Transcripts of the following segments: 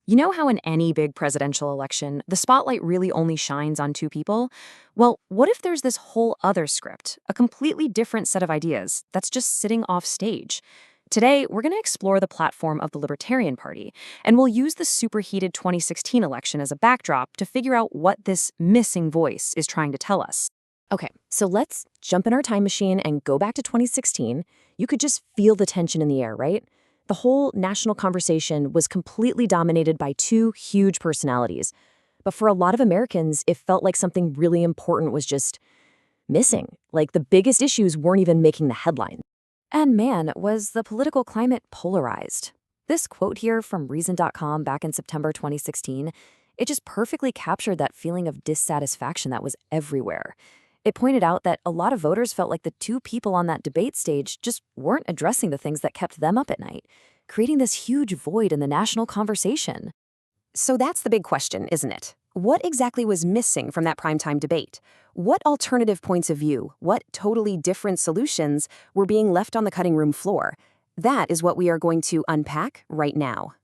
You know how in any big presidential election, the spotlight really only shines on two people? Well, what if there's this whole other script, a completely different set of ideas that's just sitting off stage? Today, we're going to explore the platform of the Libertarian Party, and we'll use the superheated 2016 election as a backdrop to figure out what this missing voice is trying to tell us. Okay, so let's jump in our time machine and go back to 2016. You could just feel the tension in the air, right? The whole national conversation was completely dominated by two huge personalities. But for a lot of Americans, it felt like something really important was just missing. Like the biggest issues weren't even making the headline. And man, was the political climate polarized. This quote here from Reason.com back in September 2016, it just perfectly captured that feeling of dissatisfaction that was everywhere. It pointed out that a lot of voters felt like the two people on that debate stage just weren't addressing the things that kept them up at night, creating this huge void in the national conversation. So that's the big question, isn't it? What exactly was missing from that primetime debate? What alternative points of view, what totally different solutions were being left on the cutting room floor? That is what we are going to unpack right now.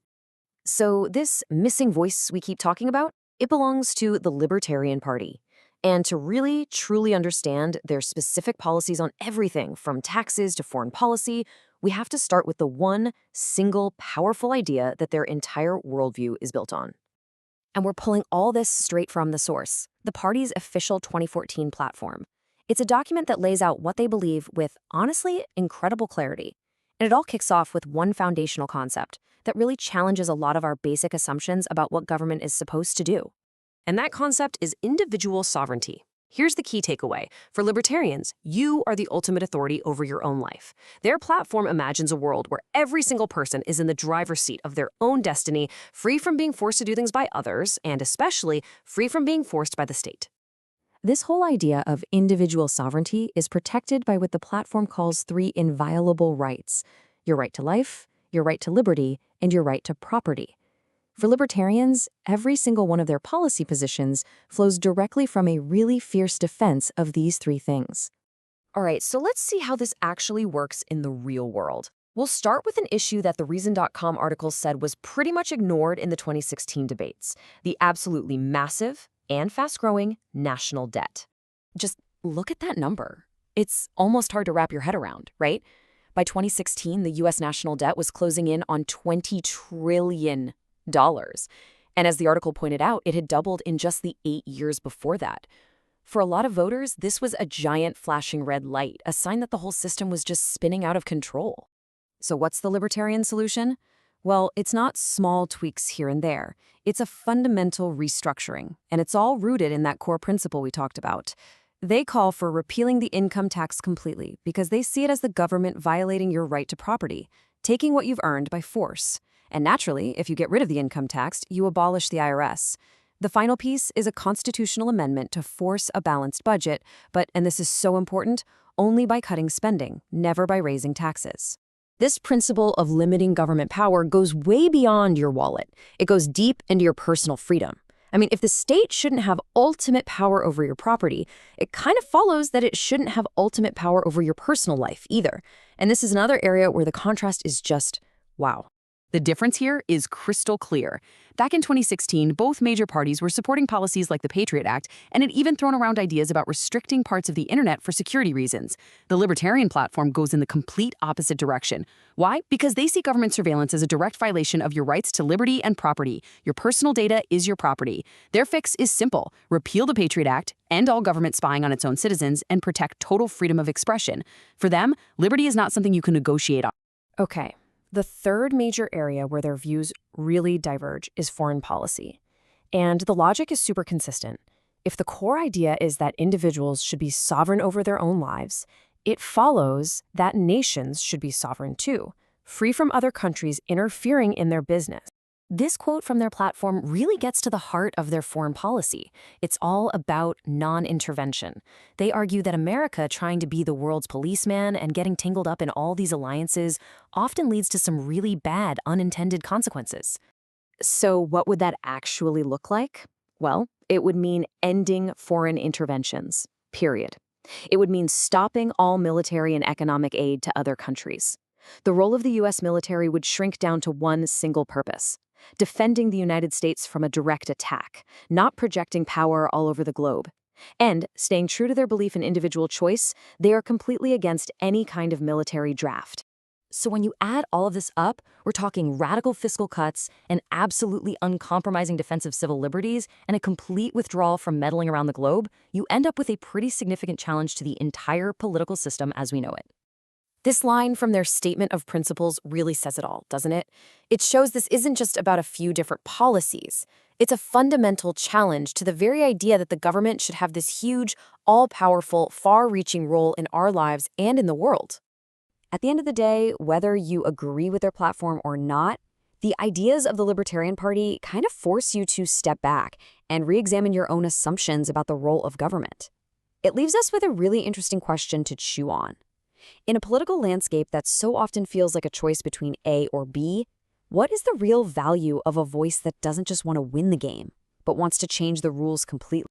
So this missing voice we keep talking about, it belongs to the Libertarian Party. And to really, truly understand their specific policies on everything from taxes to foreign policy, we have to start with the one single powerful idea that their entire worldview is built on. And we're pulling all this straight from the source, the party's official 2014 platform. It's a document that lays out what they believe with, honestly, incredible clarity. And it all kicks off with one foundational concept that really challenges a lot of our basic assumptions about what government is supposed to do. And that concept is individual sovereignty. Here's the key takeaway. For libertarians, you are the ultimate authority over your own life. Their platform imagines a world where every single person is in the driver's seat of their own destiny, free from being forced to do things by others, and especially free from being forced by the state. This whole idea of individual sovereignty is protected by what the platform calls three inviolable rights: your right to life, your right to liberty, and your right to property. For libertarians, every single one of their policy positions flows directly from a really fierce defense of these three things. All right, so let's see how this actually works in the real world. We'll start with an issue that the Reason.com article said was pretty much ignored in the 2016 debates: the absolutely massive and fast-growing national debt. Just look at that number. It's almost hard to wrap your head around, right? By 2016, the U.S. national debt was closing in on $20 trillion. And as the article pointed out, it had doubled in just the 8 years before that. For a lot of voters, this was a giant flashing red light, a sign that the whole system was just spinning out of control. So what's the libertarian solution? Well, it's not small tweaks here and there. It's a fundamental restructuring, and it's all rooted in that core principle we talked about. They call for repealing the income tax completely because they see it as the government violating your right to property, taking what you've earned by force. And naturally, if you get rid of the income tax, you abolish the IRS. The final piece is a constitutional amendment to force a balanced budget, but, and this is so important, only by cutting spending, never by raising taxes. This principle of limiting government power goes way beyond your wallet. It goes deep into your personal freedom. I mean, if the state shouldn't have ultimate power over your property, it kind of follows that it shouldn't have ultimate power over your personal life either. And this is another area where the contrast is just, wow. The difference here is crystal clear. Back in 2016, both major parties were supporting policies like the Patriot Act and had even thrown around ideas about restricting parts of the internet for security reasons. The Libertarian platform goes in the complete opposite direction. Why? Because they see government surveillance as a direct violation of your rights to liberty and property. Your personal data is your property. Their fix is simple: repeal the Patriot Act, end all government spying on its own citizens, and protect total freedom of expression. For them, liberty is not something you can negotiate on. Okay. The third major area where their views really diverge is foreign policy. And the logic is super consistent. If the core idea is that individuals should be sovereign over their own lives, it follows that nations should be sovereign too, free from other countries interfering in their business. This quote from their platform really gets to the heart of their foreign policy. It's all about non-intervention. They argue that America trying to be the world's policeman and getting tangled up in all these alliances often leads to some really bad unintended consequences. So what would that actually look like? Well, it would mean ending foreign interventions, period. It would mean stopping all military and economic aid to other countries. The role of the U.S. military would shrink down to one single purpose: defending the United States from a direct attack, not projecting power all over the globe. And, staying true to their belief in individual choice, they are completely against any kind of military draft. So when you add all of this up, we're talking radical fiscal cuts, an absolutely uncompromising defense of civil liberties, and a complete withdrawal from meddling around the globe, you end up with a pretty significant challenge to the entire political system as we know it. This line from their statement of principles really says it all, doesn't it? It shows this isn't just about a few different policies. It's a fundamental challenge to the very idea that the government should have this huge, all-powerful, far-reaching role in our lives and in the world. At the end of the day, whether you agree with their platform or not, the ideas of the Libertarian Party kind of force you to step back and re-examine your own assumptions about the role of government. It leaves us with a really interesting question to chew on. In a political landscape that so often feels like a choice between A or B, what is the real value of a voice that doesn't just want to win the game, but wants to change the rules completely?